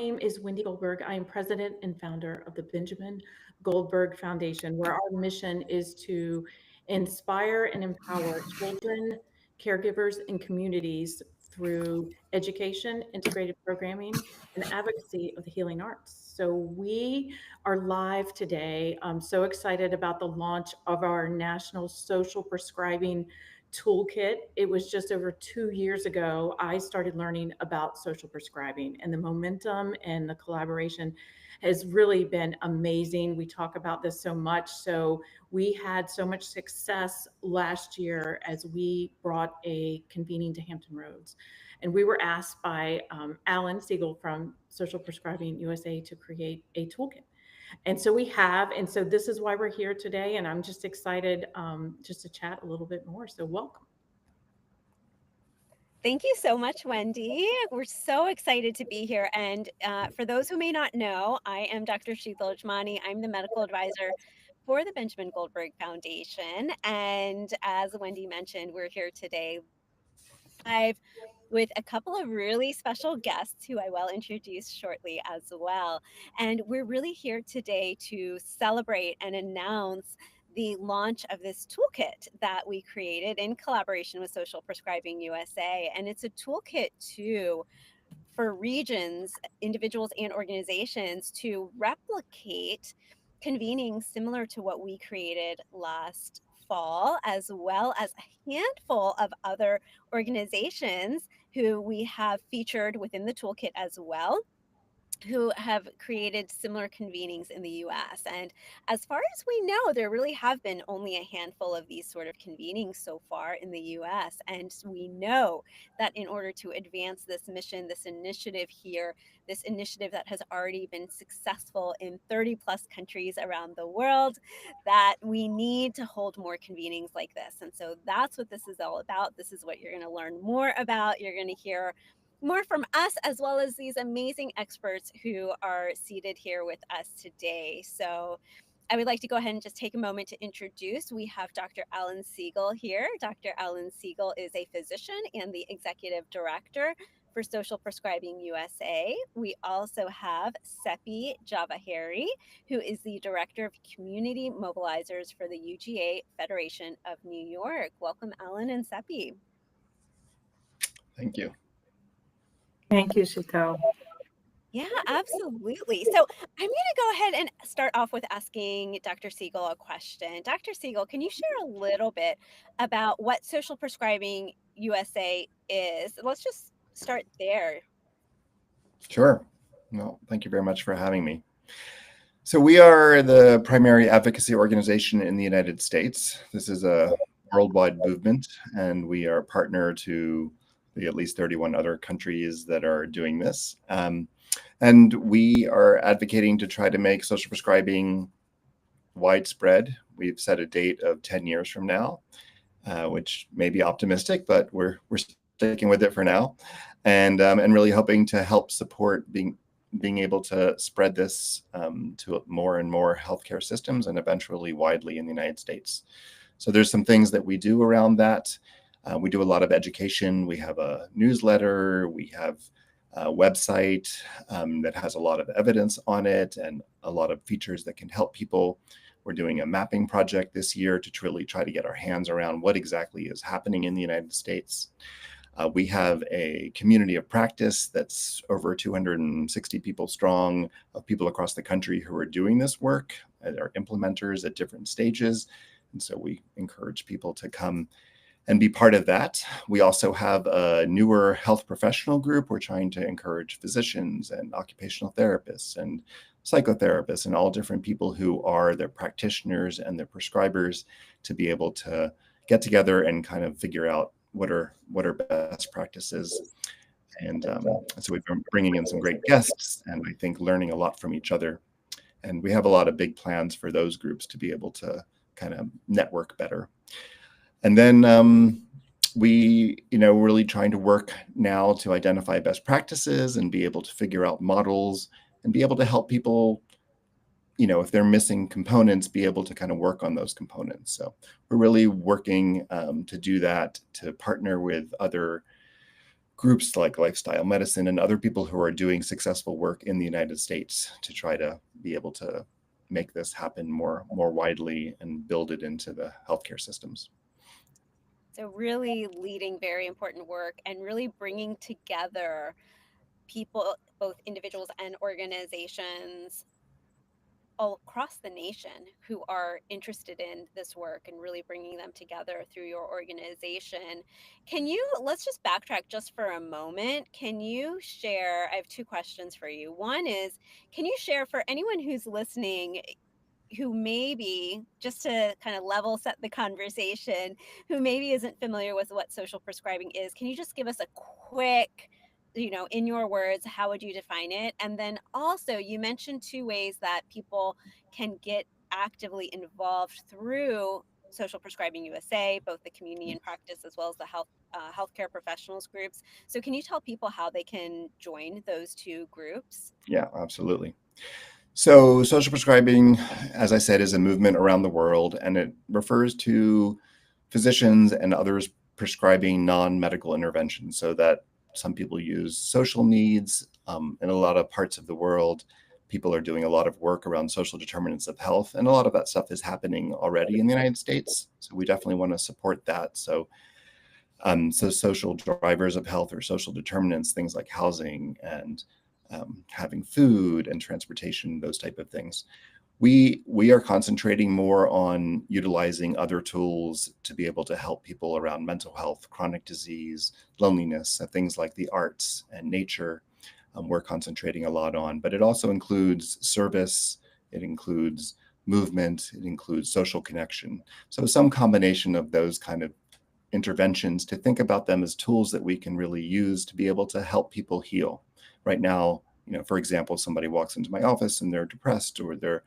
name is Wendy Goldberg. I am president and founder of the Benjamin Goldberg Foundation, where our mission is to inspire and empower children, caregivers, and communities through education, integrative programming, and advocacy of the healing arts. So we are live today. I'm so excited about the launch of our National Social Prescribing Toolkit. It was just over 2 years ago I started learning about social prescribing, and the momentum and the collaboration has really been amazing. We talk about this so much. So we had so much success last year as we brought a convening to Hampton Roads. And we were asked by Alan Siegel from Social Prescribing USA to create a toolkit. And so we have, and so this is why we're here today. And I'm just excited just to chat a little bit more. So welcome. Thank you so much, Wendy. We're so excited to be here. And for those who may not know, I am Dr. Sheetal Ujmani. I'm the medical advisor for the Benjamin Goldberg Foundation. And as Wendy mentioned, we're here today live with a couple of really special guests who I will introduce shortly as well. And we're really here today to celebrate and announce the launch of this toolkit that we created in collaboration with Social Prescribing USA. And it's a toolkit for regions, individuals, and organizations to replicate convening similar to what we created last fall, as well as a handful of other organizations who we have featured within the toolkit as well, who have created similar convenings in the US. And as far as we know, there really have been only a handful of these sort of convenings so far in the US. And we know that in order to advance this mission, this initiative here, this initiative that has already been successful in 30 plus countries around the world, that we need to hold more convenings like this. And so that's what this is all about. This is what you're going to learn more about. You're going to hear more from us, as well as these amazing experts who are seated here with us today. So I would like to go ahead and just take a moment to introduce. We have Dr. Alan Siegel here. Dr. Alan Siegel is a physician and the executive director for Social Prescribing USA. We also have Seppi Javaheri, who is the director of community mobilizers for the UGA Federation of New York. Welcome, Alan and Seppi. Thank you. Thank you, Sheetal. Yeah, absolutely. So I'm going to go ahead and start off with asking Dr. Siegel a question. Dr. Siegel, can you share a little bit about what Social Prescribing USA is? Let's just start there. Sure. Well, thank you very much for having me. So we are the primary advocacy organization in the United States. This is a worldwide movement, and we are a partner to the at least 31 other countries that are doing this. And we are advocating to try to make social prescribing widespread. We've set a date of 10 years from now, which may be optimistic, but we're sticking with it for now, and really hoping to help support being able to spread this to more and more healthcare systems and eventually widely in the United States. So there's some things that we do around that. We do a lot of education. We have a newsletter. We have a website that has a lot of evidence on it and a lot of features that can help people. We're doing a mapping project this year to really try to get our hands around what exactly is happening in the United States. We have a community of practice that's over 260 people strong, of people across the country who are doing this work and are implementers at different stages. And so we encourage people to come and be part of that. We also have a newer health professional group. We're trying to encourage physicians and occupational therapists and psychotherapists and all different people who are their practitioners and their prescribers to be able to get together and kind of figure out what are best practices. And so we've been bringing in some great guests and I think learning a lot from each other. And we have a lot of big plans for those groups to be able to kind of network better. And then we, really trying to work now to identify best practices and be able to figure out models and be able to help people, if they're missing components, be able to kind of work on those components. So we're really working to do that, to partner with other groups like Lifestyle Medicine and other people who are doing successful work in the United States to try to be able to make this happen more widely and build it into the healthcare systems. So really leading very important work and really bringing together people, both individuals and organizations all across the nation who are interested in this work and really bringing them together through your organization. Let's just backtrack just for a moment. Can you share, I have two questions for you. One is, can you share for anyone who's listening who maybe, just to kind of level set the conversation, who maybe isn't familiar with what social prescribing is, can you just give us a quick, in your words, how would you define it? And then also, you mentioned two ways that people can get actively involved through Social Prescribing USA, both the community and practice as well as the healthcare professionals groups. So can you tell people how they can join those two groups? Yeah, absolutely. So social prescribing, as I said, is a movement around the world, and it refers to physicians and others prescribing non-medical interventions. So that some people use social needs. In a lot of parts of the world, people are doing a lot of work around social determinants of health, and a lot of that stuff is happening already in the United States. So we definitely want to support that. So social drivers of health or social determinants, things like housing and having food and transportation, those type of things. We are concentrating more on utilizing other tools to be able to help people around mental health, chronic disease, loneliness, things like the arts and nature. We're concentrating a lot on, but it also includes service, it includes movement, it includes social connection. So some combination of those kind of interventions, to think about them as tools that we can really use to be able to help people heal. Right now, for example, somebody walks into my office and they're depressed or they're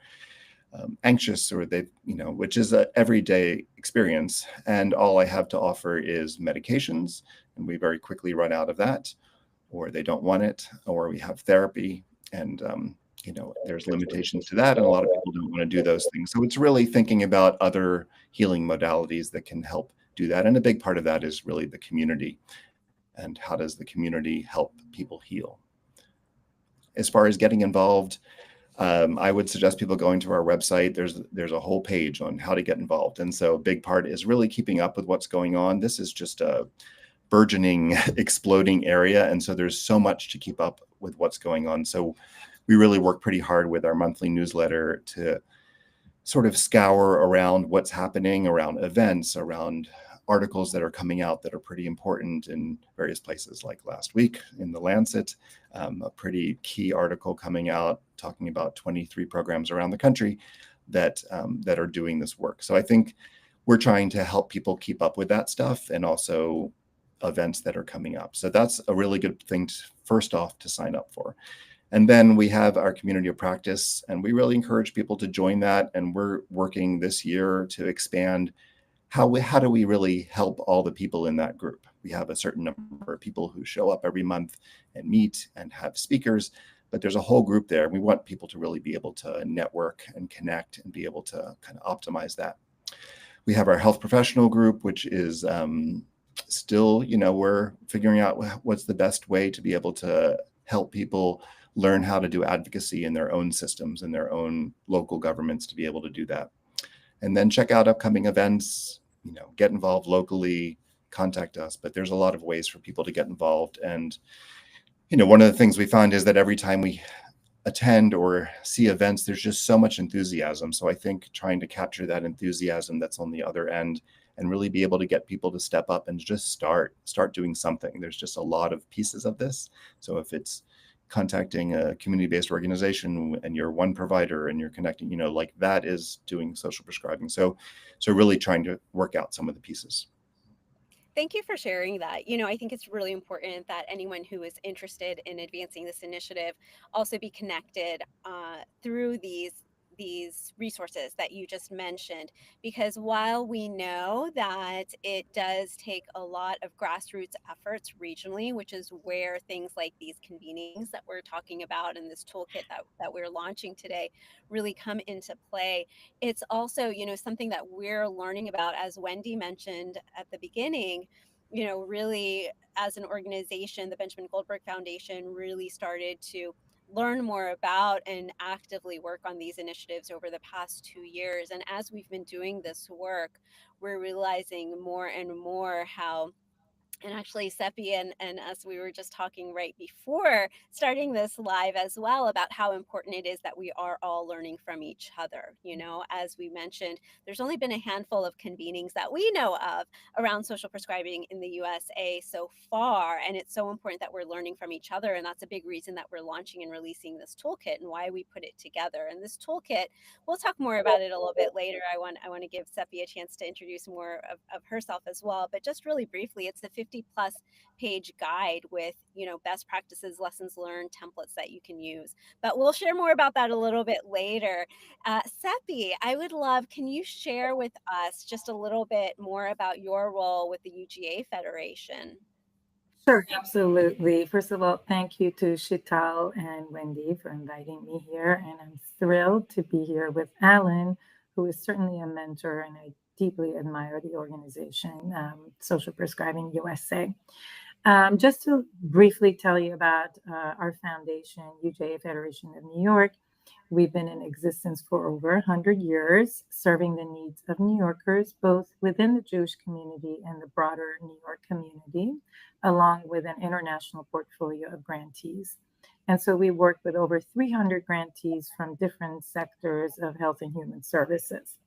anxious or they, which is an everyday experience. And all I have to offer is medications, and we very quickly run out of that, or they don't want it, or we have therapy. And, there's limitations to that. And a lot of people don't want to do those things. So it's really thinking about other healing modalities that can help do that. And a big part of that is really the community. And how does the community help people heal? As far as getting involved, I would suggest people going to our website. There's a whole page on how to get involved. And so a big part is really keeping up with what's going on. This is just a burgeoning, exploding area. And so there's so much to keep up with what's going on. So we really work pretty hard with our monthly newsletter to sort of scour around what's happening, around events, around articles that are coming out that are pretty important in various places. Like last week in the Lancet, a pretty key article coming out talking about 23 programs around the country that are doing this work. So I think we're trying to help people keep up with that stuff, and also events that are coming up. So that's a really good thing first off to sign up for. And then we have our community of practice, and we really encourage people to join that. And we're working this year to expand how do we really help all the people in that group. We have a certain number of people who show up every month and meet and have speakers, but there's a whole group there. We want people to really be able to network and connect and be able to kind of optimize that. We have our health professional group, which is still, we're figuring out what's the best way to be able to help people learn how to do advocacy in their own systems and their own local governments to be able to do that. And then check out upcoming events, get involved locally, contact us. But there's a lot of ways for people to get involved. And, one of the things we find is that every time we attend or see events, there's just so much enthusiasm. So I think trying to capture that enthusiasm that's on the other end and really be able to get people to step up and just start doing something. There's just a lot of pieces of this. So if it's contacting a community-based organization and you're one provider and you're connecting, like that is doing social prescribing. So really trying to work out some of the pieces. Thank you for sharing that. I think it's really important that anyone who is interested in advancing this initiative also be connected through these resources that you just mentioned, because while we know that it does take a lot of grassroots efforts regionally, which is where things like these convenings that we're talking about and this toolkit that we're launching today really come into play, it's also something that we're learning about, as Wendy mentioned at the beginning. really as an organization, the Benjamin Goldberg Foundation really started to learn more about and actively work on these initiatives over the past 2 years. And as we've been doing this work, we're realizing more and more how, and actually Seppi and us, we were just talking right before starting this live as well about how important it is that we are all learning from each other. As we mentioned, there's only been a handful of convenings that we know of around social prescribing in the USA so far, and it's so important that we're learning from each other. And that's a big reason that we're launching and releasing this toolkit and why we put it together. And this toolkit, we'll talk more about it a little bit later. I want to give Seppi a chance to introduce more of herself as well. But just really briefly, it's the 50+ page guide with best practices, lessons learned, templates that you can use. But we'll share more about that a little bit later. Seppi, I would love, can you share with us just a little bit more about your role with the UGA Federation? Sure, absolutely. First of all, thank you to Shital and Wendy for inviting me here. And I'm thrilled to be here with Alan, who is certainly a mentor, and I deeply admire the organization, Social Prescribing USA. Just to briefly tell you about our foundation, UJA Federation of New York. We've been in existence for over 100 years, serving the needs of New Yorkers, both within the Jewish community and the broader New York community, along with an international portfolio of grantees. And so we work with over 300 grantees from different sectors of health and human services.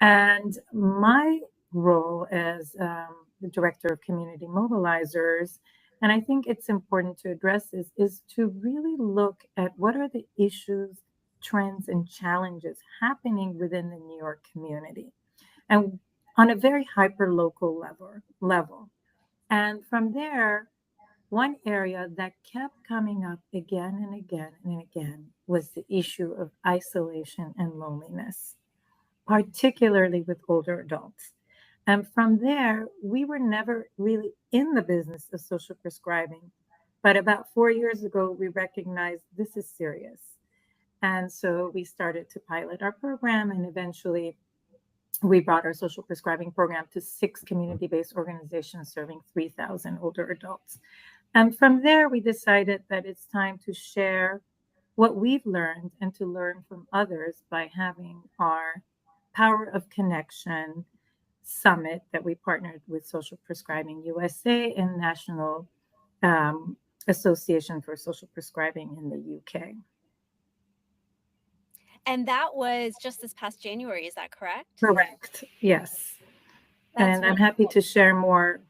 And my role as the director of community mobilizers, and I think it's important to address this, is to really look at what are the issues, trends, and challenges happening within the New York community, and on a very hyper-local level. And from there, one area that kept coming up again and again and again was the issue of isolation and loneliness, particularly with older adults. And from there, we were never really in the business of social prescribing. But about 4 years ago, we recognized this is serious. And so we started to pilot our program, and eventually we brought our social prescribing program to 6 community-based organizations serving 3,000 older adults. And from there, we decided that it's time to share what we've learned and to learn from others by having our Power of Connection Summit that we partnered with Social Prescribing USA and National Association for Social Prescribing in the UK. And that was just this past January, is that correct? Correct. Yes. That's and I'm happy to share more.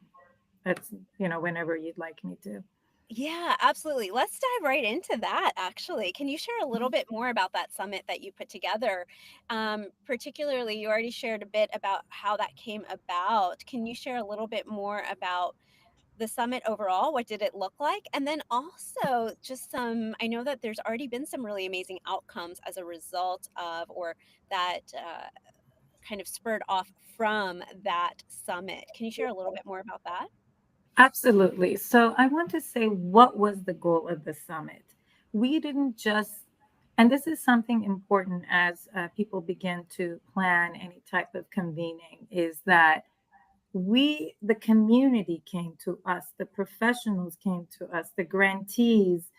That's, whenever you'd like me to. Yeah, absolutely. Let's dive right into that, actually. Can you share a little bit more about that summit that you put together? Particularly, you already shared a bit about how that came about. Can you share a little bit more about the summit overall? What did it look like? And then also just I know that there's already been some really amazing outcomes as a result of, or that kind of spurred off from that summit. Can you share a little bit more about that? Absolutely. So I want to say, what was the goal of the summit? We didn't just, and this is something important as people begin to plan any type of convening, is that the community came to us, the professionals came to us, the grantees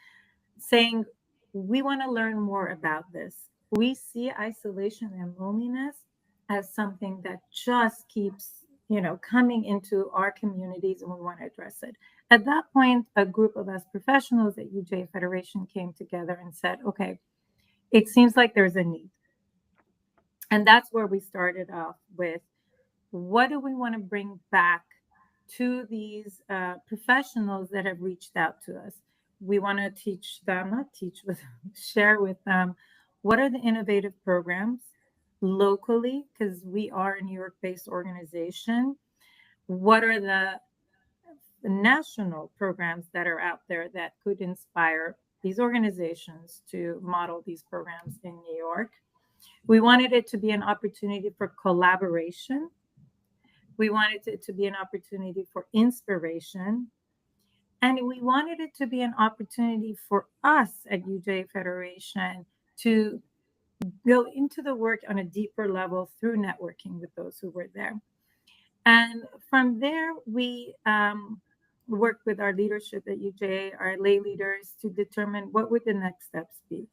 saying, we want to learn more about this. We see isolation and loneliness as something that just keeps coming into our communities, and we want to address it. At that point, a group of us professionals at UJ Federation came together and said, okay, it seems like there's a need. And that's where we started off with, what do we want to bring back to these professionals that have reached out to us? We want to share with them what are the innovative programs locally, because we are a New York-based organization. What are the national programs that are out there that could inspire these organizations to model these programs in New York? We wanted it to be an opportunity for collaboration. We wanted it to be an opportunity for inspiration. And we wanted it to be an opportunity for us at UJ Federation to go into the work on a deeper level through networking with those who were there. And from there, we worked with our leadership at UJ, our lay leaders, to determine what would the next steps be.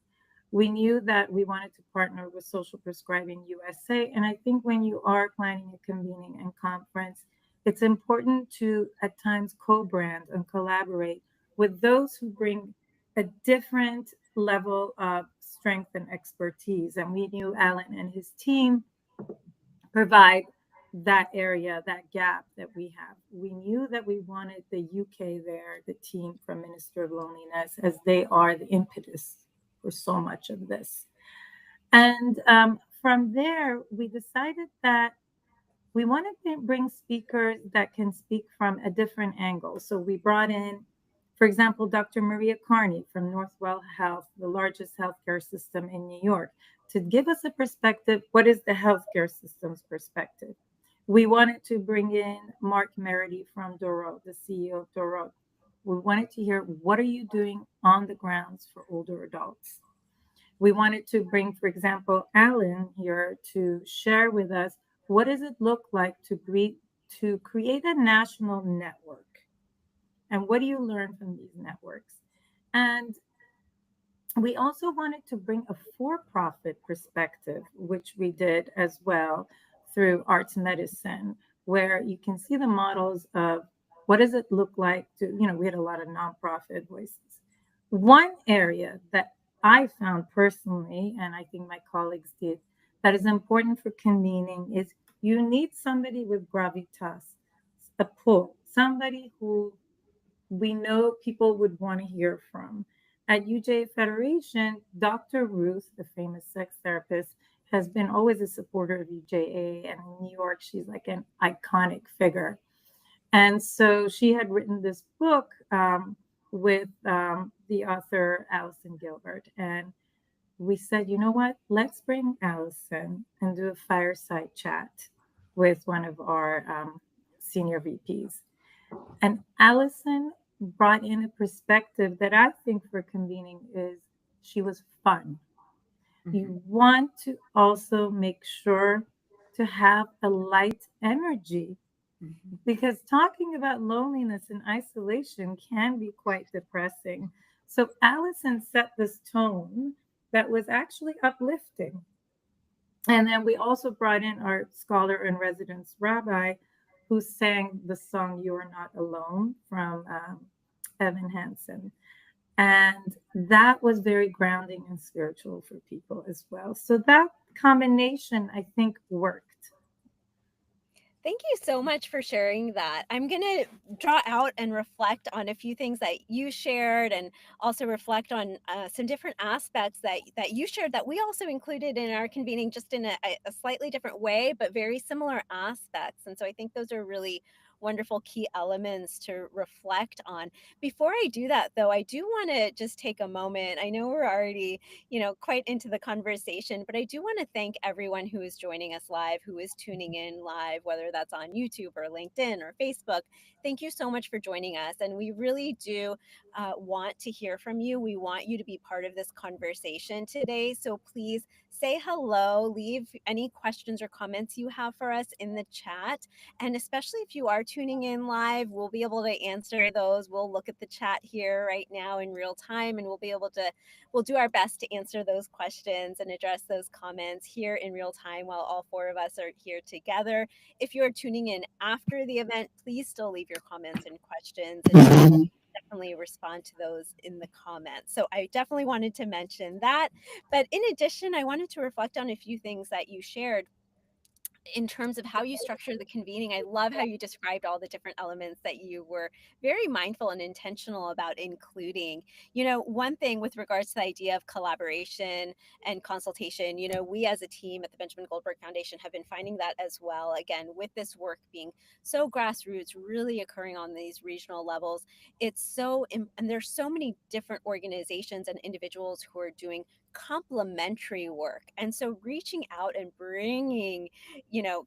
We knew that we wanted to partner with Social Prescribing USA. And I think when you are planning a convening and conference, it's important to at times co-brand and collaborate with those who bring a different level of strength and expertise. And we knew Alan and his team provide that area, that gap that we have. We knew that we wanted the UK there, the team from Minister of Loneliness, as they are the impetus for so much of this. And from there, we decided that we wanted to bring speakers that can speak from a different angle. So we brought in, for example, Dr. Maria Carney from Northwell Health, the largest healthcare system in New York, to give us a perspective. What is the healthcare system's perspective? We wanted to bring in Mark Merity from Doro, the CEO of Doro. We wanted to hear, what are you doing on the grounds for older adults? We wanted to bring, for example, Alan here to share with us, what does it look like to create a national network? And what do you learn from these networks? And we also wanted to bring a for-profit perspective, which we did as well through Arts Medicine, where you can see the models of what does it look like to, we had a lot of nonprofit voices. One area that I found personally, and I think my colleagues did, that is important for convening is you need somebody with gravitas, a pull, somebody who we know people would want to hear from. At UJ Federation, Dr. Ruth, the famous sex therapist, has been always a supporter of UJA. And in New York, she's like an iconic figure. And so she had written this book with the author Allison Gilbert. And we said, you know what? Let's bring Allison and do a fireside chat with one of our senior VPs. And Allison brought in a perspective that I think for convening is she was fun. Mm-hmm. You want to also make sure to have a light energy, mm-hmm. because talking about loneliness and isolation can be quite depressing. So Allison set this tone that was actually uplifting. And then we also brought in our scholar in residence, Rabbi, who sang the song You Are Not Alone from Evan Hansen. And that was very grounding and spiritual for people as well. So that combination, I think, worked. Thank you so much for sharing that. I'm going to draw out and reflect on a few things that you shared, and also reflect on some different aspects that you shared that we also included in our convening, just in a slightly different way, but very similar aspects. And so I think those are really wonderful key elements to reflect on. Before I do that, though, I do want to just take a moment. I know we're already, quite into the conversation, but I do want to thank everyone who is joining us live, who is tuning in live, whether that's on YouTube or LinkedIn or Facebook. Thank you so much for joining us. And we really do want to hear from you. We want you to be part of this conversation today. So please say hello, leave any questions or comments you have for us in the chat. And especially if you are tuning in live, we'll be able to answer those. We'll look at the chat here right now in real time, and we'll do our best to answer those questions and address those comments here in real time while all four of us are here together. If you're tuning in after the event, please still leave your comments and questions, and definitely respond to those in the comments. So I definitely wanted to mention that. But in addition, I wanted to reflect on a few things that you shared in terms of how you structure the convening. I love how you described all the different elements that you were very mindful and intentional about including. One thing with regards to the idea of collaboration and consultation, we as a team at the Benjamin Goldberg Foundation have been finding that as well. Again, with this work being so grassroots, really occurring on these regional levels, and there's so many different organizations and individuals who are doing complementary work. And so reaching out and bringing,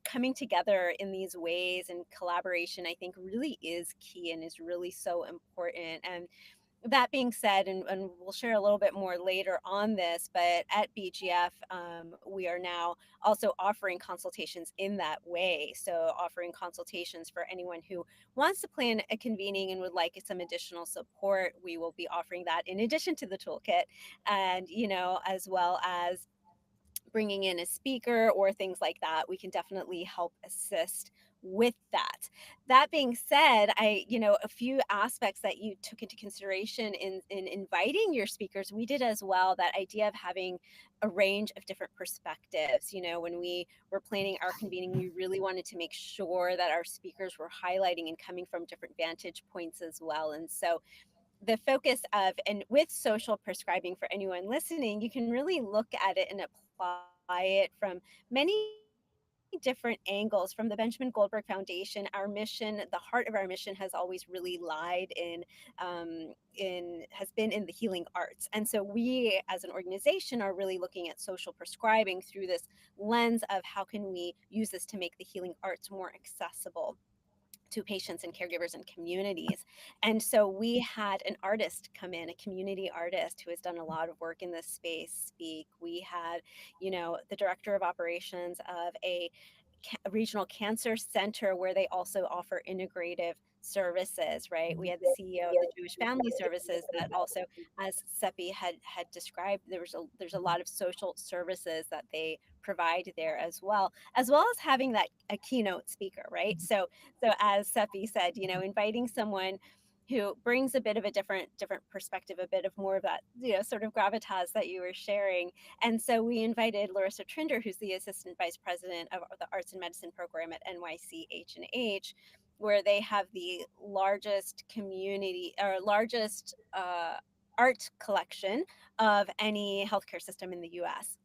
coming together in these ways and collaboration, I think really is key and is really so important. And that being said, and we'll share a little bit more later on this, but at BGF, we are now also offering consultations in that way. So offering consultations for anyone who wants to plan a convening and would like some additional support. We will be offering that in addition to the toolkit, and, as well as bringing in a speaker or things like that. We can definitely help assist with that. That being said, a few aspects that you took into consideration in inviting your speakers, we did as well. That idea of having a range of different perspectives. When we were planning our convening, we really wanted to make sure that our speakers were highlighting and coming from different vantage points as well. And so the focus of, and with social prescribing, for anyone listening, you can really look at it and apply it from many different angles. From the Benjamin Goldberg Foundation, our mission, the heart of our mission, has always really lied has been in the healing arts. And so we as an organization are really looking at social prescribing through this lens of how can we use this to make the healing arts more accessible to patients and caregivers and communities. And so we had an artist come in, a community artist who has done a lot of work in this space, speak. We had, the director of operations of a regional cancer center where they also offer integrative services, right? We had the CEO of the Jewish Family Services that also, as Seppi had described, there's a lot of social services that they provide there as well as having that a keynote speaker, right? So as Seppi said, inviting someone who brings a bit of a different perspective, a bit of more of that, sort of gravitas that you were sharing. And so we invited Larissa Trinder, who's the Assistant Vice President of the Arts and Medicine program at NYC H&H, where they have the largest community or largest art collection of any healthcare system in the US.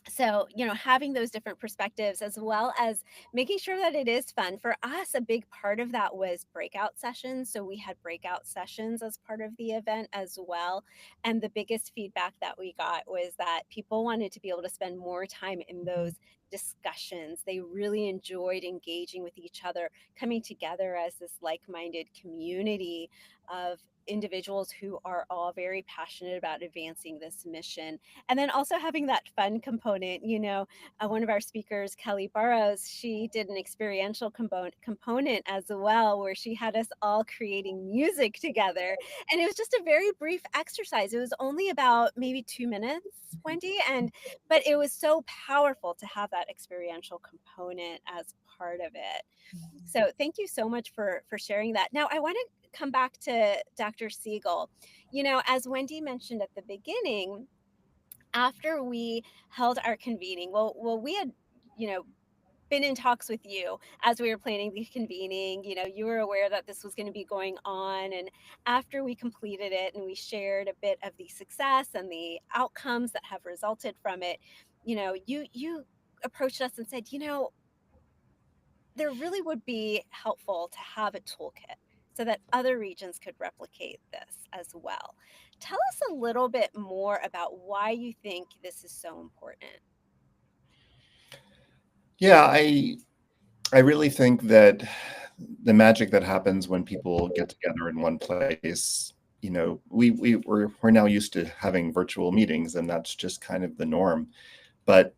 So, having those different perspectives, as well as making sure that it is fun. For us, a big part of that was breakout sessions. So we had breakout sessions as part of the event as well. And the biggest feedback that we got was that people wanted to be able to spend more time in those discussions. They really enjoyed engaging with each other, coming together as this like-minded community of individuals who are all very passionate about advancing this mission. And then also having that fun component. One of our speakers, Kelly Burrows, she did an experiential component as well, where she had us all creating music together. And it was just a very brief exercise. It was only about maybe 2 minutes, Wendy, but it was so powerful to have that experiential component as part of it. So thank you so much for sharing that. Now I want to come back to Dr. Siegel. As Wendy mentioned at the beginning, after we held our convening, well, we had, been in talks with you as we were planning the convening. You were aware that this was going to be going on. And after we completed it and we shared a bit of the success and the outcomes that have resulted from it, you approached us and said, there really would be helpful to have a toolkit so that other regions could replicate this as well. Tell us a little bit more about why you think this is so important. Yeah, I really think that the magic that happens when people get together in one place, we're now used to having virtual meetings, and that's just kind of the norm. But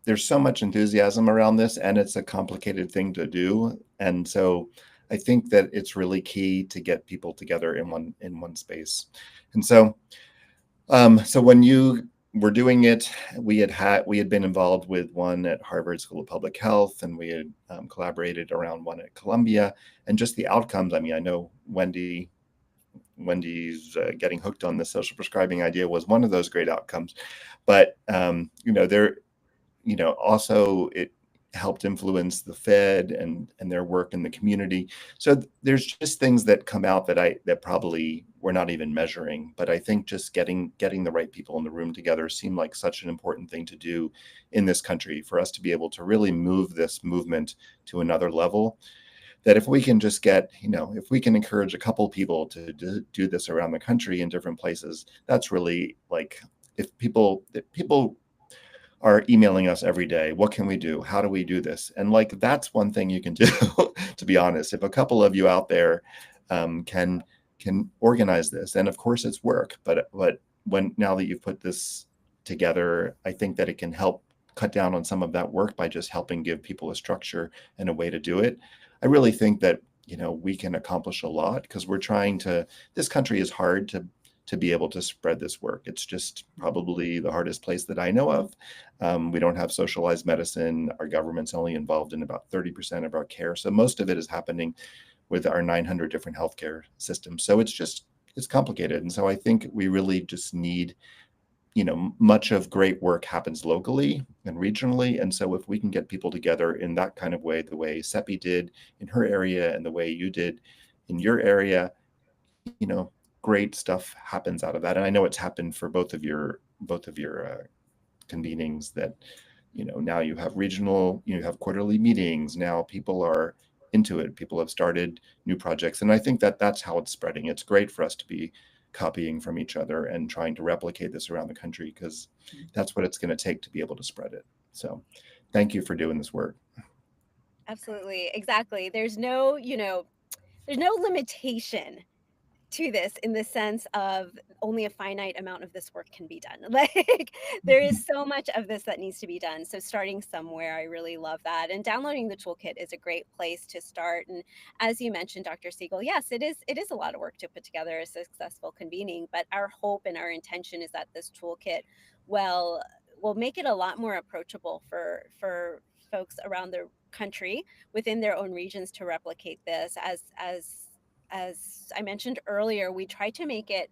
there's so much enthusiasm around this, and it's a complicated thing to do. And so I think that it's really key to get people together in one space. And so when you were doing it, we had been involved with one at Harvard School of Public Health, and we had collaborated around one at Columbia, and just the outcomes. I mean, I know Wendy's getting hooked on the social prescribing idea was one of those great outcomes, but also it helped influence the Fed and their work in the community. So there's just things that come out that probably we're not even measuring. But I think just getting the right people in the room together seemed like such an important thing to do in this country for us to be able to really move this movement to another level. That if we can just if we can encourage a couple people to do this around the country in different places, that's really like, if people are emailing us every day, what can we do? How do we do this? And that's one thing you can do, to be honest. If a couple of you out there can can organize this. And of course it's work, but now that you've put this together, I think that it can help cut down on some of that work by just helping give people a structure and a way to do it. I really think that, we can accomplish a lot, because this country is hard to be able to spread this work. It's just probably the hardest place that I know of. We don't have socialized medicine. Our government's only involved in about 30% of our care. So most of it is happening with our 900 different healthcare systems. So it's complicated. And so I think we really just need, much of great work happens locally and regionally. And so if we can get people together in that kind of way, the way Seppi did in her area and the way you did in your area, great stuff happens out of that. And I know it's happened for both of your convenings, that, now you have regional, you have quarterly meetings. Now people are into it. People have started new projects. And I think that that's how it's spreading. It's great for us to be copying from each other and trying to replicate this around the country, because that's what it's going to take to be able to spread it. So thank you for doing this work. Absolutely. Exactly. There's no limitation to this, in the sense of only a finite amount of this work can be done. Like, there is so much of this that needs to be done. So starting somewhere, I really love that. And downloading the toolkit is a great place to start. And as you mentioned, Dr. Siegel, yes, it is a lot of work to put together a successful convening, but our hope and our intention is that this toolkit will make it a lot more approachable for folks around the country within their own regions to replicate this. As I mentioned earlier, we tried to make it,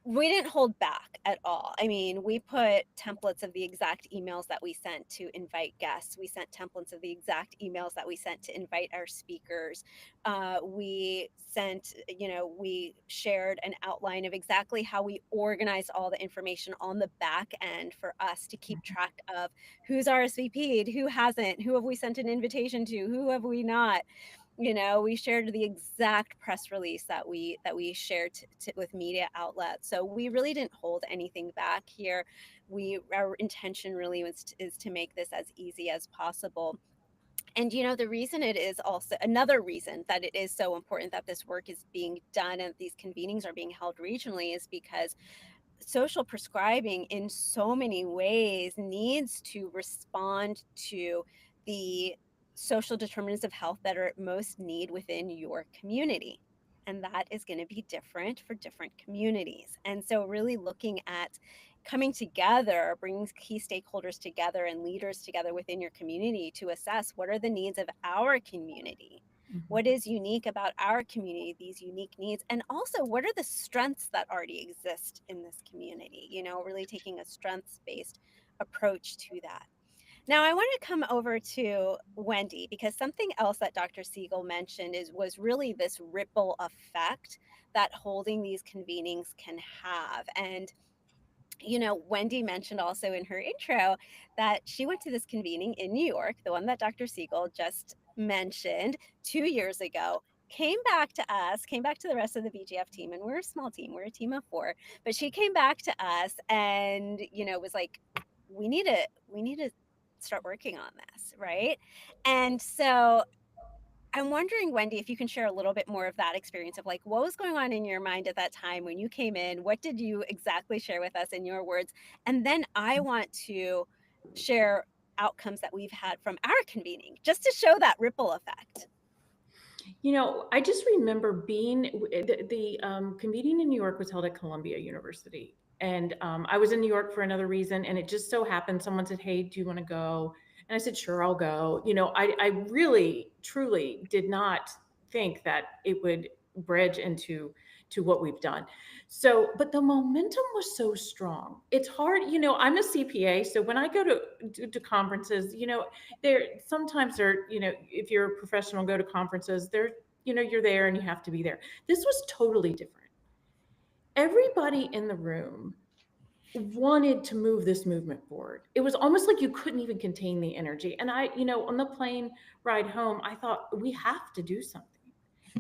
we didn't hold back at all. I mean, we put templates of the exact emails that we sent to invite guests. We sent templates of the exact emails that we sent to invite our speakers. We shared an outline of exactly how we organized all the information on the back end for us to keep track of who's RSVP'd, who hasn't, who have we sent an invitation to, who have we not. We shared the exact press release that we shared with media outlets. So we really didn't hold anything back here. Our intention really is to make this as easy as possible. And the reason it is also another reason that it is so important that this work is being done and these convenings are being held regionally is because social prescribing in so many ways needs to respond to the social determinants of health that are most need within your community. And that is going to be different for different communities. And so really looking at coming together, bringing key stakeholders together and leaders together within your community to assess what are the needs of our community. What is unique about our community, these unique needs, and also what are the strengths that already exist in this community, really taking a strengths-based approach to that. Now, I want to come over to Wendy, because something else that Dr. Siegel mentioned was really this ripple effect that holding these convenings can have. And Wendy mentioned also in her intro that she went to this convening in New York, the one that Dr. Siegel just mentioned 2 years ago, came back to the rest of the BGF team, and we're a small team, we're a team of 4, but she came back to us and, was like, we need to start working on this, right? And so I'm wondering, Wendy, if you can share a little bit more of that experience of like, what was going on in your mind at that time when you came in? What did you exactly share with us in your words? And then I want to share outcomes that we've had from our convening, just to show that ripple effect. I just remember being the convening in New York was held at Columbia University. And I was in New York for another reason. And it just so happened someone said, "Hey, do you want to go?" And I said, "Sure, I'll go." I really, truly did not think that it would bridge into what we've done. So, but the momentum was so strong. It's hard, I'm a CPA. So when I go to conferences, sometimes if you're a professional, go to conferences, you're there and you have to be there. This was totally different. Everybody in the room wanted to move this movement forward. It was almost like you couldn't even contain the energy. And I, on the plane ride home, I thought we have to do something.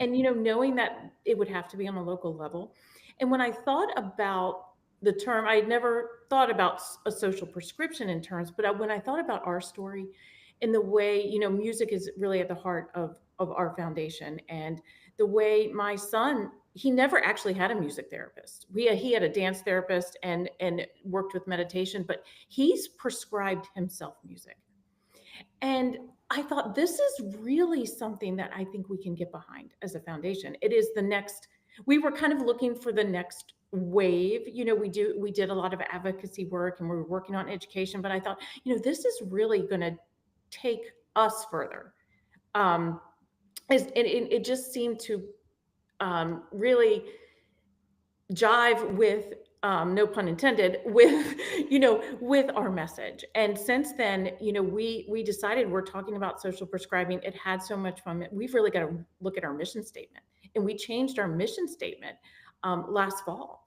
And, knowing that it would have to be on a local level. And when I thought about the term, I had never thought about a social prescription in terms, but when I thought about our story and the way, music is really at the heart of our foundation, and the way my son, he never actually had a music therapist. He had a dance therapist and worked with meditation, but he's prescribed himself music. And I thought, this is really something that I think we can get behind as a foundation. It is the next, we were kind of looking for the next wave. We did a lot of advocacy work and we were working on education, but I thought, this is really going to take us further. It just seemed to really jive with, no pun intended, with with our message. And since then, we decided we're talking about social prescribing. It had so much fun. We've really got to look at our mission statement, and we changed our mission statement last fall,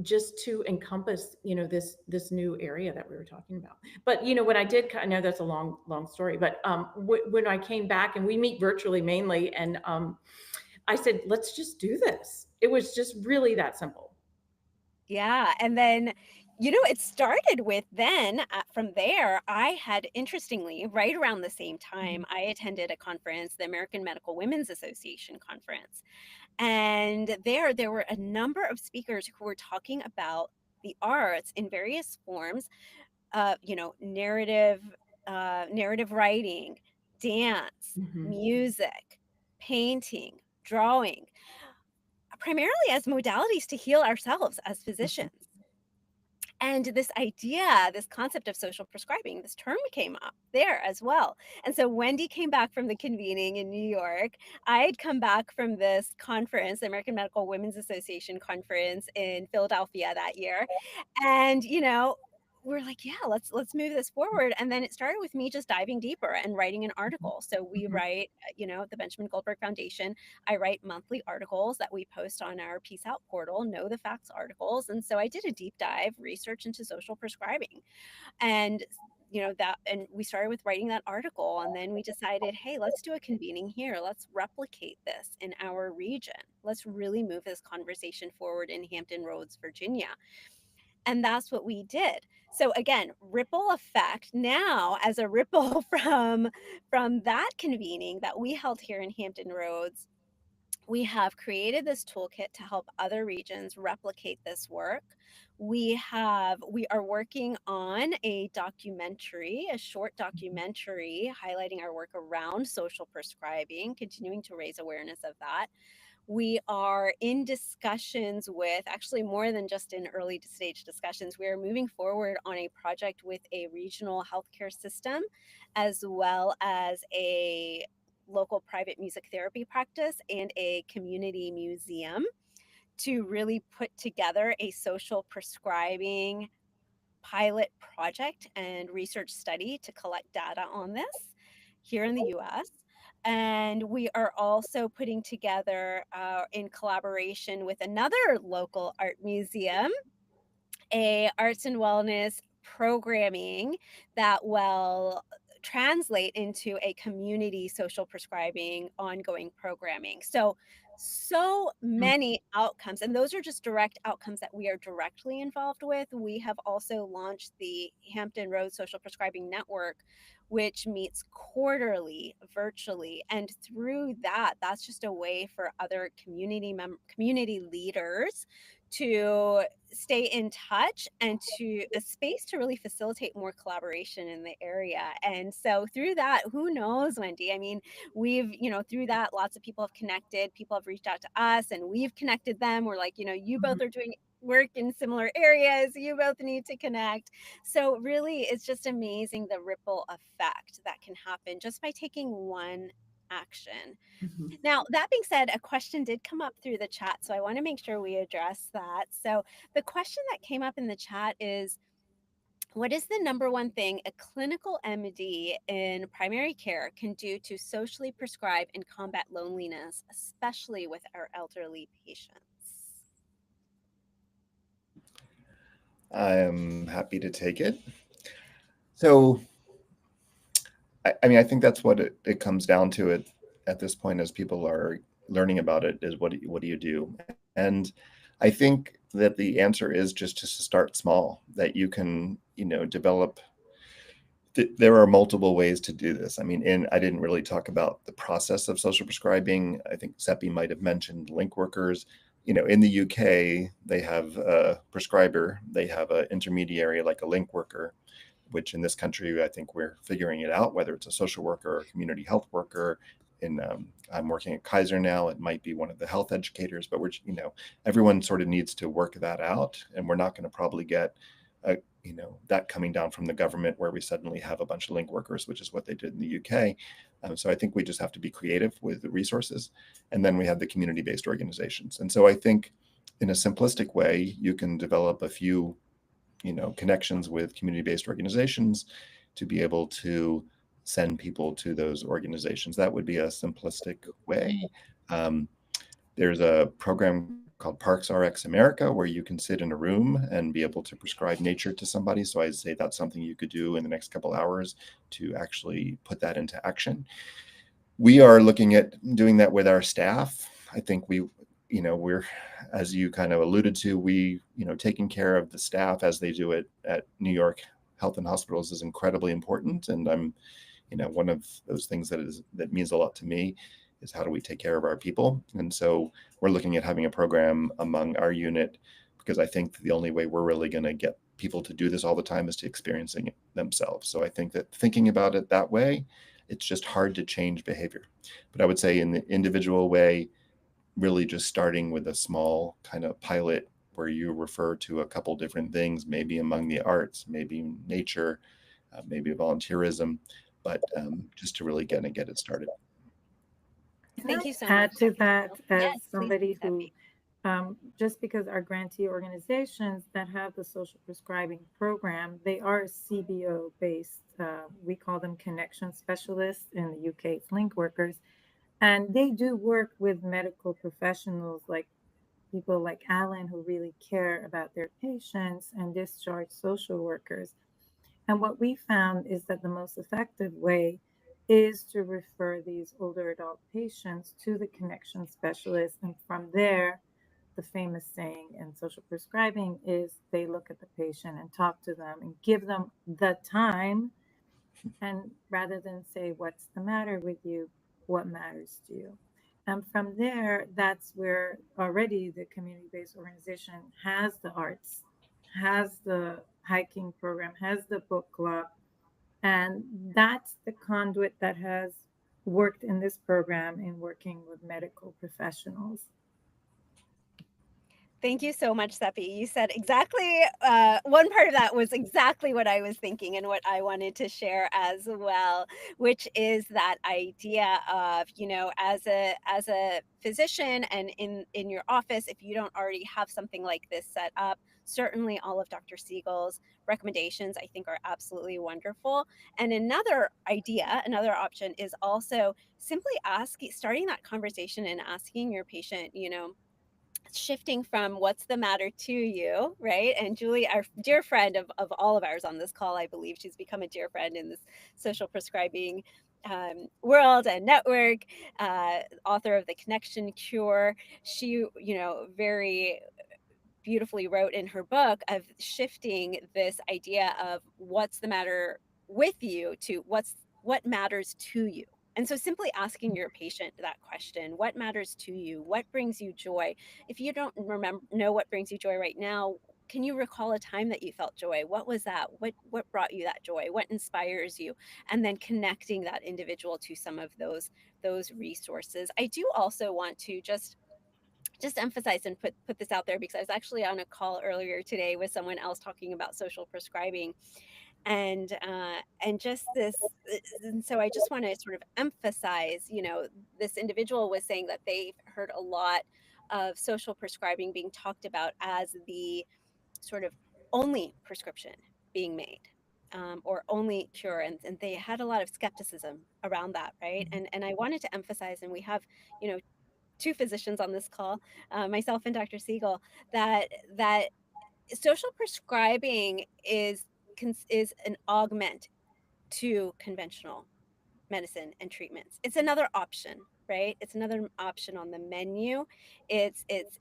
just to encompass this new area that we were talking about. But when I know that's a long story, but when I came back, and we meet virtually mainly, and I said, let's just do this. It was just really that simple. Yeah. And then, it started with then from there, I had, interestingly, right around the same time, I attended a conference, the American Medical Women's Association conference. And there were a number of speakers who were talking about the arts in various forms, narrative writing, dance, music, painting, drawing, primarily as modalities to heal ourselves as physicians. And this idea, this concept of social prescribing, this term came up there as well. And so Wendy came back from the convening in New York. I had come back from this conference, the American Medical Women's Association conference in Philadelphia that year. And, we're like, yeah, let's move this forward. And then it started with me just diving deeper and writing an article. So we write, the Benjamin Goldberg Foundation, I write monthly articles that we post on our Peace Out portal, Know the Facts articles. And so I did a deep dive research into social prescribing. And and we started with writing that article, and then we decided, hey, let's do a convening here. Let's replicate this in our region. Let's really move this conversation forward in Hampton Roads, Virginia. And that's what we did. So again, ripple effect now as a ripple from that convening that we held here in Hampton Roads. We have created this toolkit to help other regions replicate this work. We are working on a short documentary highlighting our work around social prescribing, continuing to raise awareness of that. We are in discussions with, actually more than just in early stage discussions, we are moving forward on a project with a regional healthcare system, as well as a local private music therapy practice and a community museum, to really put together a social prescribing pilot project and research study to collect data on this here in the US. And we are also putting together, in collaboration with another local art museum, a arts and wellness programming that will translate into a community social prescribing ongoing programming. So many outcomes, and those are just direct outcomes that we are directly involved with. We have also launched the Hampton Roads Social Prescribing Network, which meets quarterly virtually. And through that, that's just a way for other community leaders to stay in touch and to a space to really facilitate more collaboration in the area. And so through that, who knows, Wendy? I mean, we've, through that, lots of people have connected, people have reached out to us, and we've connected them. We're like, you both are doing work in similar areas, you both need to connect. So really, it's just amazing the ripple effect that can happen just by taking one action. Now, that being said, a question did come up through the chat, so I want to make sure we address that. So the question that came up in the chat is, what is the number one thing a clinical MD in primary care can do to socially prescribe and combat loneliness, especially with our elderly patients? I'm happy to take it. So, I think that's what it comes down to at this point, as people are learning about it, is what do you do? And I think that the answer is just to start small, that you can, develop there are multiple ways to do this. I mean, and I didn't really talk about the process of social prescribing. I think Seppi might have mentioned link workers. In the UK, they have a prescriber, they have an intermediary like a link worker, which in this country, I think we're figuring it out, whether it's a social worker or a community health worker. I'm working at Kaiser now. It might be one of the health educators, but everyone sort of needs to work that out. And we're not going to probably get that coming down from the government where we suddenly have a bunch of link workers, which is what they did in the UK. So I think we just have to be creative with the resources. And then we have the community-based organizations. And so I think in a simplistic way, you can develop a few, connections with community-based organizations to be able to send people to those organizations. That would be a simplistic way. There's a program called Parks RX America, where you can sit in a room and be able to prescribe nature to somebody. So I'd say that's something you could do in the next couple hours to actually put that into action. We are looking at doing that with our staff. I think we're, as you kind of alluded to, taking care of the staff as they do it at New York Health and Hospitals is incredibly important. And I'm, one of those things that means a lot to me is how do we take care of our people? And so we're looking at having a program among our unit, because I think the only way we're really going to get people to do this all the time is to experiencing it themselves. So I think that thinking about it that way, it's just hard to change behavior. But I would say in the individual way, really just starting with a small kind of pilot where you refer to a couple different things, maybe among the arts, maybe nature, maybe volunteerism, but just to really get it started. Thank you so Add much. to that, as Yes, please, somebody who, Seppi. just because our grantee organizations that have the social prescribing program, they are CBO based. We call them connection specialists. In the UK, it's link workers. And they do work with medical professionals, like people like Alan, who really care about their patients, and discharge social workers. And what we found is that the most effective way is to refer these older adult patients to the connection specialist. And from there, the famous saying in social prescribing is they look at the patient and talk to them and give them the time. And rather than say, "What's the matter with you?" what matters to you? And from there, that's where already the community based organization has the arts, has the hiking program, has the book club. And that's the conduit that has worked in this program in working with medical professionals. Thank you so much, Seppi. You said exactly one part of that was exactly what I was thinking and what I wanted to share as well, which is that idea of, as a physician and in your office, if you don't already have something like this set up, certainly all of Dr. Siegel's recommendations I think are absolutely wonderful. And another idea, another option is also simply starting that conversation and asking your patient, shifting from what's the matter to you, right? And Julie, our dear friend of all of ours on this call, I believe she's become a dear friend in this social prescribing world and network, author of The Connection Cure. She, very beautifully wrote in her book of shifting this idea of what's the matter with you to what matters to you. And so simply asking your patient that question, what matters to you? What brings you joy? If you don't know what brings you joy right now, can you recall a time that you felt joy? What was that? What brought you that joy? What inspires you? And then connecting that individual to some of those resources. I do also want to just emphasize and put this out there, because I was actually on a call earlier today with someone else talking about social prescribing, and just this. And so I just want to sort of emphasize, this individual was saying that they've heard a lot of social prescribing being talked about as the sort of only prescription being made. Or only cure, and they had a lot of skepticism around that, right? And I wanted to emphasize, and we have, two physicians on this call, myself and Dr. Siegel, that social prescribing is an augment to conventional medicine and treatments. It's another option, right? It's another option on the menu. It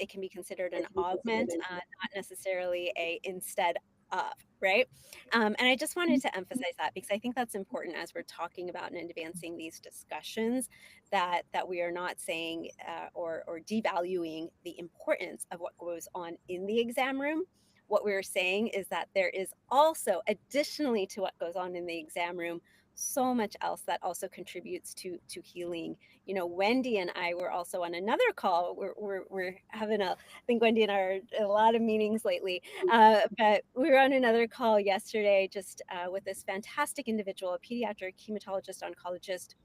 can be considered an augment, not necessarily a instead of, right? And I just wanted to emphasize that because I think that's important as we're talking about and advancing these discussions, that we are not saying or devaluing the importance of what goes on in the exam room. What we're saying is that there is also, additionally to what goes on in the exam room, so much else that also contributes to healing. Wendy and I were also on another call. We're having I think Wendy and I are in a lot of meetings lately, but we were on another call yesterday just with this fantastic individual, a pediatric hematologist oncologist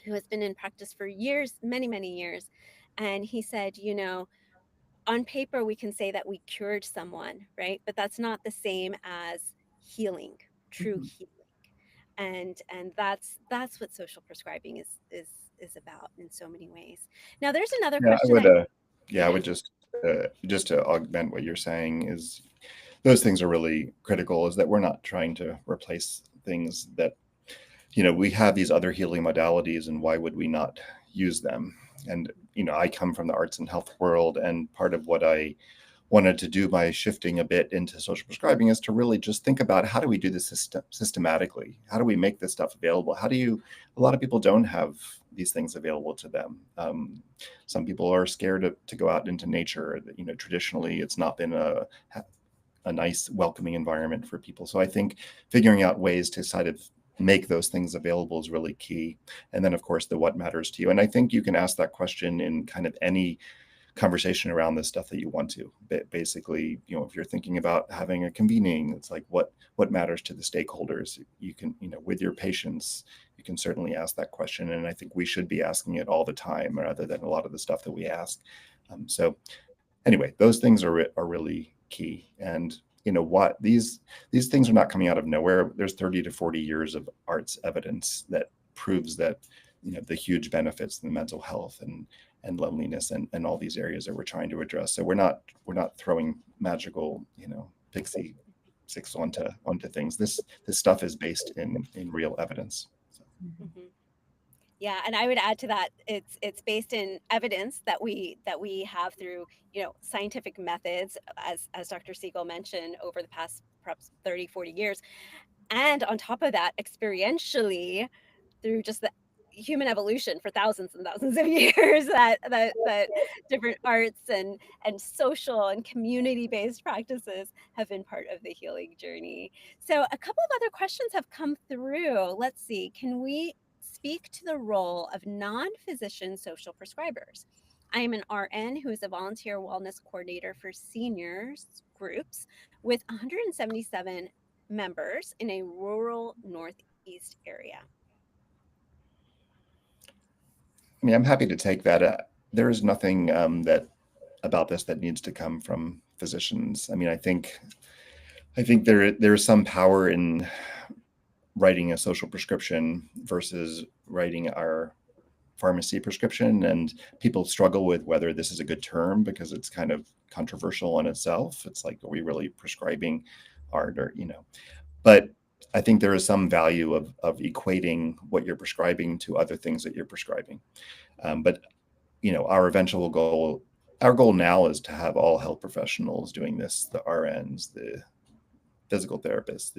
who has been in practice for years, many, many years. And he said, on paper, we can say that we cured someone, right? But that's not the same as healing, true healing. And that's what social prescribing is about in so many ways. Now, there's another Yeah, I question. would. I Yeah. would just to augment what you're saying is those things are really critical. Is that we're not trying to replace things that we have these other healing modalities, and why would we not use them? And I come from the arts and health world, and part of what I wanted to do by shifting a bit into social prescribing is to really just think about how do we do this systematically? How do we make this stuff available? A lot of people don't have these things available to them. Some people are scared to go out into nature. Traditionally, it's not been a nice, welcoming environment for people. So I think figuring out ways to sort of make those things available is really key. And then, of course, the what matters to you. And I think you can ask that question in kind of any conversation around this stuff that you want to. Basically, if you're thinking about having a convening, it's like what matters to the stakeholders. You can, with your patients, you can certainly ask that question. And I think we should be asking it all the time rather than a lot of the stuff that we ask. So anyway, those things are really key. And what these things are not coming out of nowhere. There's 30 to 40 years of arts evidence that proves that the huge benefits in mental health and loneliness and all these areas that we're trying to address. So we're not throwing magical pixie sticks onto things. This stuff is based in real evidence. So. Mm-hmm. Yeah, and I would add to that, it's based in evidence that we have through scientific methods, as Dr. Siegel mentioned, over the past perhaps 30, 40 years, and on top of that, experientially through just the human evolution for thousands and thousands of years that different arts and social and community based practices have been part of the healing journey. So a couple of other questions have come through. Let's see, can we speak to the role of non-physician social prescribers? I am an RN who is a volunteer wellness coordinator for seniors groups with 177 members in a rural Northeast area. I mean, I'm happy to take that. There is nothing that about this that needs to come from physicians. I mean, I think there is some power in writing a social prescription versus writing our pharmacy prescription, and people struggle with whether this is a good term because it's kind of controversial in itself. It's like, are we really prescribing art, or but I think there is some value of equating what you're prescribing to other things that you're prescribing. But our goal now is to have all health professionals doing this, the RNs, the physical therapists,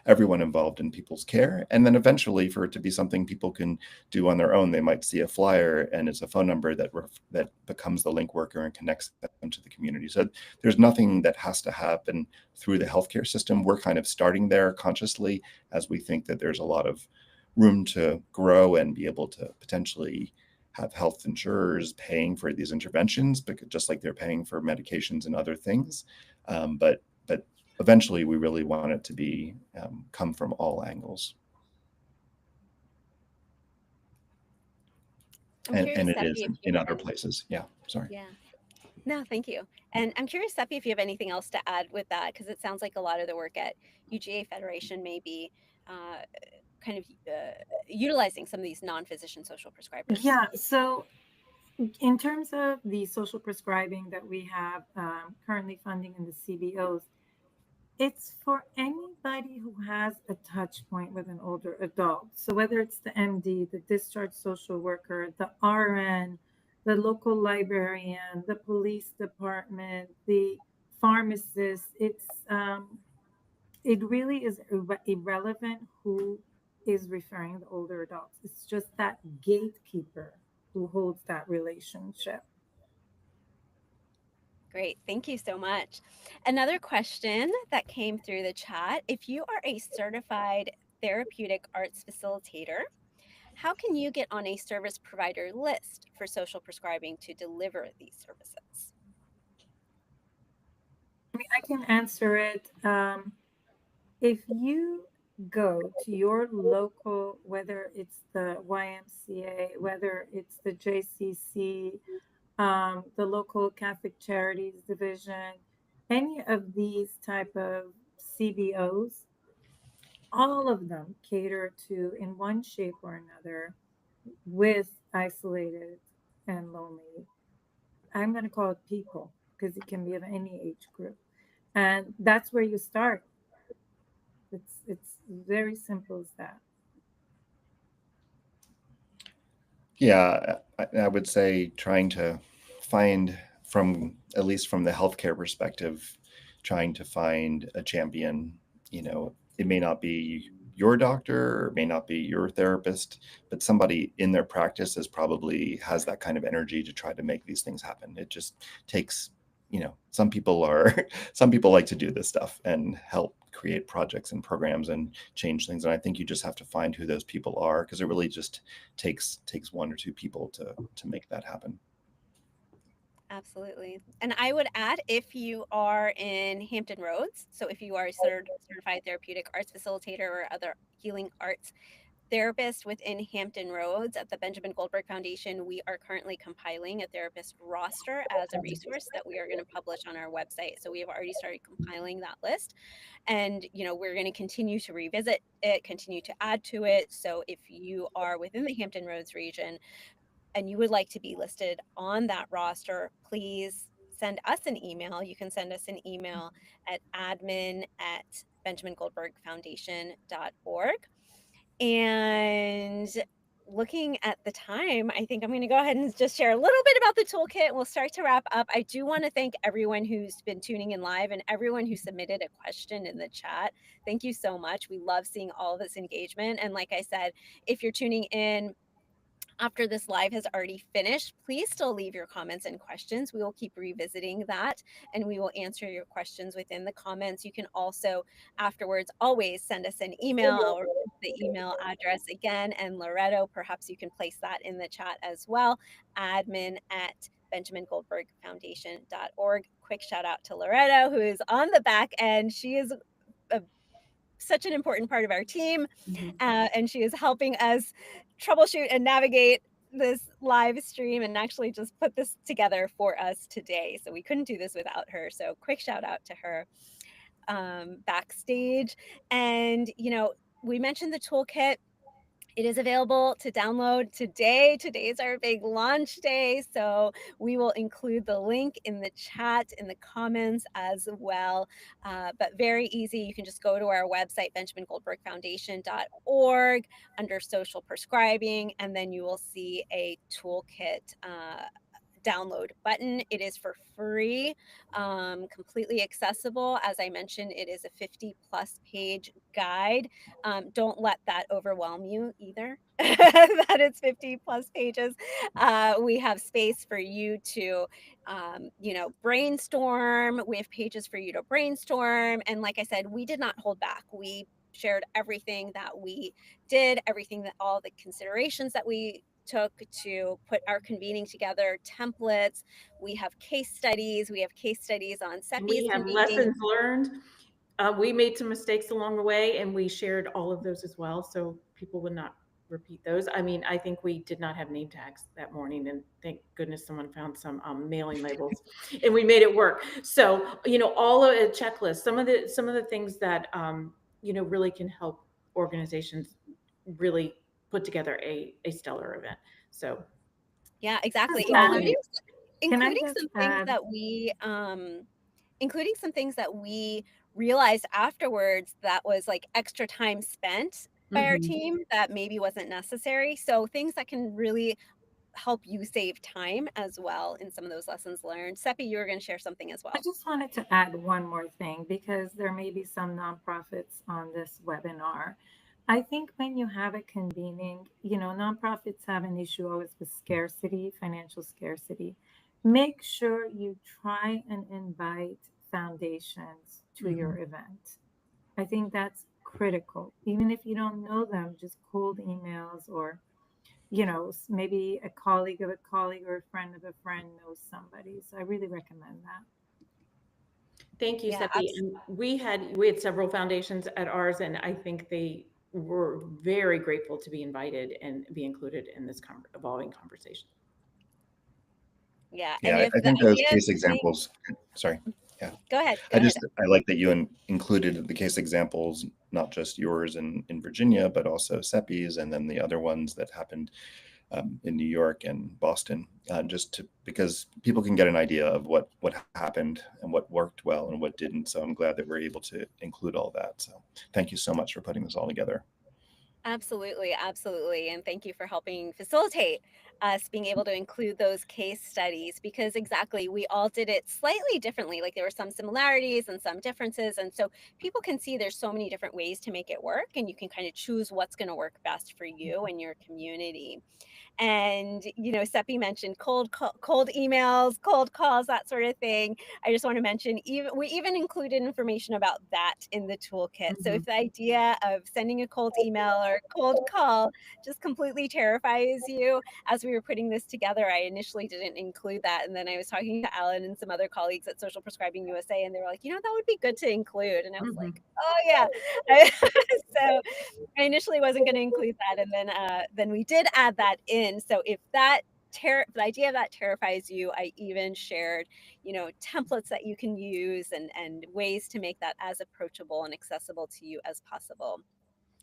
everyone involved in people's care. And then eventually for it to be something people can do on their own. They might see a flyer and it's a phone number that becomes the link worker and connects them to the community. So there's nothing that has to happen through the healthcare system. We're kind of starting there consciously, as we think that there's a lot of room to grow and be able to potentially have health insurers paying for these interventions, because just like they're paying for medications and other things. But eventually we really want it to be come from all angles. And it is in other places. Yeah, sorry. Yeah. No, thank you. And I'm curious, Seppi, if you have anything else to add with that, because it sounds like a lot of the work at UGA Federation may be kind of utilizing some of these non-physician social prescribers. Yeah, so in terms of the social prescribing that we have currently funding in the CBOs, it's for anybody who has a touch point with an older adult. So whether it's the MD, the discharge social worker, the RN, the local librarian, the police department, the pharmacist, it's it really is irrelevant who is referring the older adults. It's just that gatekeeper who holds that relationship. Great. Thank you so much. Another question that came through the chat: if you are a certified therapeutic arts facilitator, how can you get on a service provider list for social prescribing to deliver these services? I mean, I can answer it. If you go to your local, whether it's the YMCA, whether it's the JCC, the local Catholic Charities Division, any of these type of CBOs, all of them cater to, in one shape or another, with isolated and lonely. I'm going to call it people because it can be of any age group, and that's where you start. It's very simple as that. Yeah, I would say trying to find, from at least from the healthcare perspective, trying to find a champion. It may not be your doctor, or it may not be your therapist, but somebody in their practice probably has that kind of energy to try to make these things happen. It just takes, some people like to do this stuff and help create projects and programs and change things. And I think you just have to find who those people are, because it really just takes one or two people to make that happen. Absolutely. And I would add, if you are in Hampton Roads, so if you are a certified therapeutic arts facilitator or other healing arts therapist within Hampton Roads at the Benjamin Goldberg Foundation, we are currently compiling a therapist roster as a resource that we are going to publish on our website. So we have already started compiling that list, and we're going to continue to revisit it, continue to add to it. So if you are within the Hampton Roads region and you would like to be listed on that roster, please send us an email. You can send us an email at admin@benjamingoldbergfoundation.org. And looking at the time, I think I'm going to go ahead and just share a little bit about the toolkit, and we'll start to wrap up. I do want to thank everyone who's been tuning in live and everyone who submitted a question in the chat. Thank you so much. We love seeing all this engagement. And like I said, if you're tuning in after this live has already finished, please still leave your comments and questions. We will keep revisiting that, and we will answer your questions within the comments. You can also afterwards always send us an email or the email address again. And Loretto, perhaps you can place that in the chat as well, admin@benjamingoldbergfoundation.org. Quick shout out to Loretto, who is on the back end. She is such an important part of our team, and she is helping us troubleshoot and navigate this live stream and actually just put this together for us today. So we couldn't do this without her. So quick shout out to her backstage. And, we mentioned the toolkit. It is available to download today. Today is our big launch day, so we will include the link in the chat, in the comments as well. But very easy. You can just go to our website, benjamingoldbergfoundation.org, under social prescribing, and then you will see a toolkit download button. It is for free, completely accessible. As I mentioned, it is a 50+ page guide. Don't let that overwhelm you either, that it's 50+ pages. We have space for you to, brainstorm. We have pages for you to brainstorm. And like I said, we did not hold back. We shared everything that we did, all the considerations that we took to put our convening together, templates. We have case studies. We have case studies on CEPI's We have convening. lessons learned. We made some mistakes along the way, and we shared all of those as well, so people would not repeat those. I mean, I think we did not have name tags that morning, and thank goodness someone found some mailing labels, and we made it work. So, all of a checklist, some of the things that really can help organizations really put together a stellar event. So, yeah, exactly. Including some things that we including some things that we realized afterwards that was like extra time spent by our team that maybe wasn't necessary. So things that can really help you save time as well in some of those lessons learned. Seppi, you were going to share something as well. I just wanted to add one more thing because there may be some nonprofits on this webinar. I think when you have a convening, nonprofits have an issue always with scarcity, financial scarcity. Make sure you try and invite foundations to your event. I think that's critical. Even if you don't know them, just cold emails or maybe a colleague of a colleague or a friend of a friend knows somebody. So I really recommend that. Thank you, Yeah, Seppi. And we had several foundations at ours, and I think they were very grateful to be invited and be included in this evolving conversation. Yeah, Yeah, and if I the think those idea of case saying, examples, sorry. Yeah. go ahead. I like that you included the case examples, not just yours in Virginia, but also Seppi's, and then the other ones that happened in New York and Boston, because people can get an idea of what happened and what worked well and what didn't. So I'm glad that we're able to include all that. So thank you so much for putting this all together. Absolutely, absolutely. And thank you for helping facilitate us being able to include those case studies, because exactly, we all did it slightly differently. Like there were some similarities and some differences. And so people can see there's so many different ways to make it work, and you can kind of choose what's going to work best for you and your community. And Seppi mentioned cold emails, cold calls, that sort of thing. I just want to mention, we even included information about that in the toolkit. So if the idea of sending a cold email or a cold call just completely terrifies you, as we were putting this together, I initially didn't include that, and then I was talking to Alan and some other colleagues at Social Prescribing USA, and they were like, that would be good to include. And I was like, oh yeah. So I initially wasn't going to include that, and then we did add that in. So if the idea of that terrifies you, I even shared, templates that you can use and ways to make that as approachable and accessible to you as possible.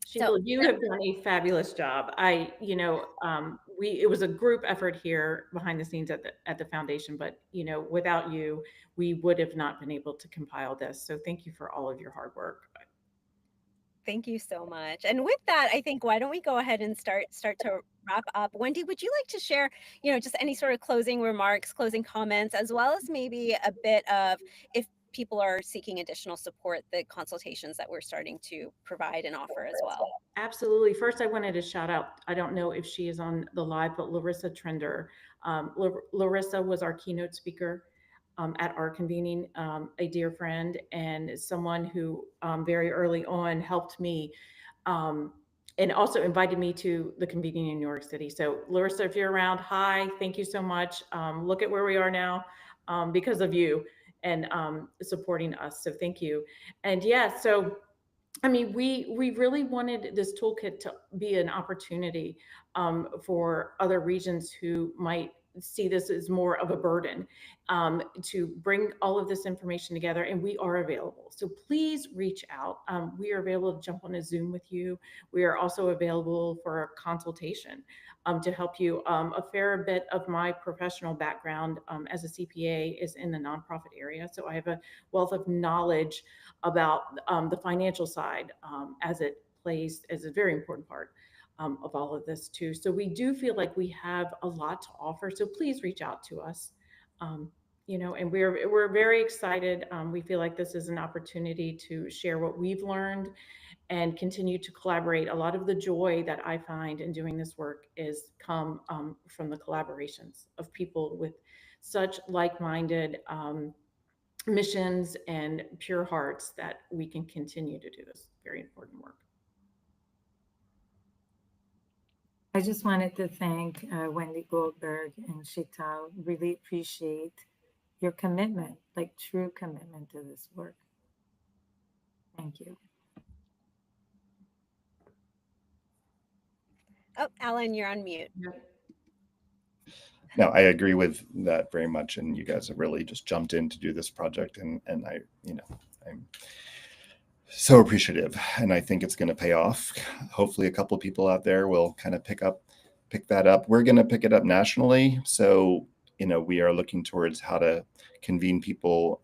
Sheila, you have done a fabulous job. It was a group effort here behind the scenes at the foundation, but without you, we would have not been able to compile this. So thank you for all of your hard work. Thank you so much. And with that, I think, why don't we go ahead and start to wrap up. Wendy, would you like to share, just any sort of closing remarks, closing comments, as well as maybe a bit of, if people are seeking additional support, the consultations that we're starting to provide and offer as well? Absolutely. First, I wanted to shout out, I don't know if she is on the live, but Larissa Trender. Larissa was our keynote speaker at our convening, a dear friend and someone who very early on helped me and also invited me to the convening in New York City. So Larissa, if you're around, hi, thank you so much. Look at where we are now because of you and supporting us. So thank you. And yeah, so we really wanted this toolkit to be an opportunity for other regions who might see this as more of a burden to bring all of this information together, and we are available. So please reach out. We are available to jump on a Zoom with you. We are also available for a consultation to help you. A fair bit of my professional background as a CPA is in the nonprofit area, so I have a wealth of knowledge about the financial side as it plays as a very important part of all of this too. So we do feel like we have a lot to offer. So please reach out to us. And we're very excited. We feel like this is an opportunity to share what we've learned and continue to collaborate. A lot of the joy that I find in doing this work is come from the collaborations of people with such like-minded missions and pure hearts that we can continue to do this very important work. I just wanted to thank Wendy Goldberg and Shital. Really appreciate your commitment, like true commitment to this work. Thank you. Oh, Alan, you're on mute. No, I agree with that very much. And you guys have really just jumped in to do this project. And I'm so appreciative. And I think it's going to pay off. Hopefully a couple of people out there will kind of pick that up. We're going to pick it up nationally. So, we are looking towards how to convene people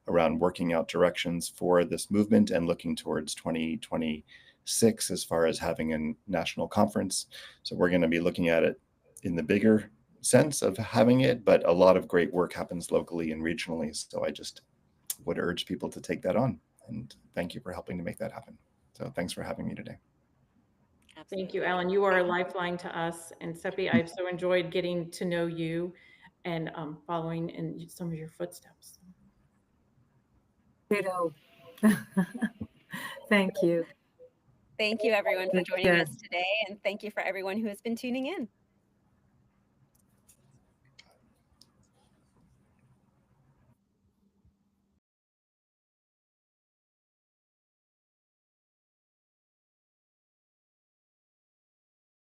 around working out directions for this movement and looking towards 2026 as far as having a national conference. So we're going to be looking at it in the bigger sense of having it, but a lot of great work happens locally and regionally. So I just would urge people to take that on. And thank you for helping to make that happen. So thanks for having me today. Thank you, Alan. You are a lifeline to us. And Seppi, I've so enjoyed getting to know you and following in some of your footsteps. Ditto. Thank you. Thank you, everyone, for Take joining care. us today. And thank you for everyone who has been tuning in.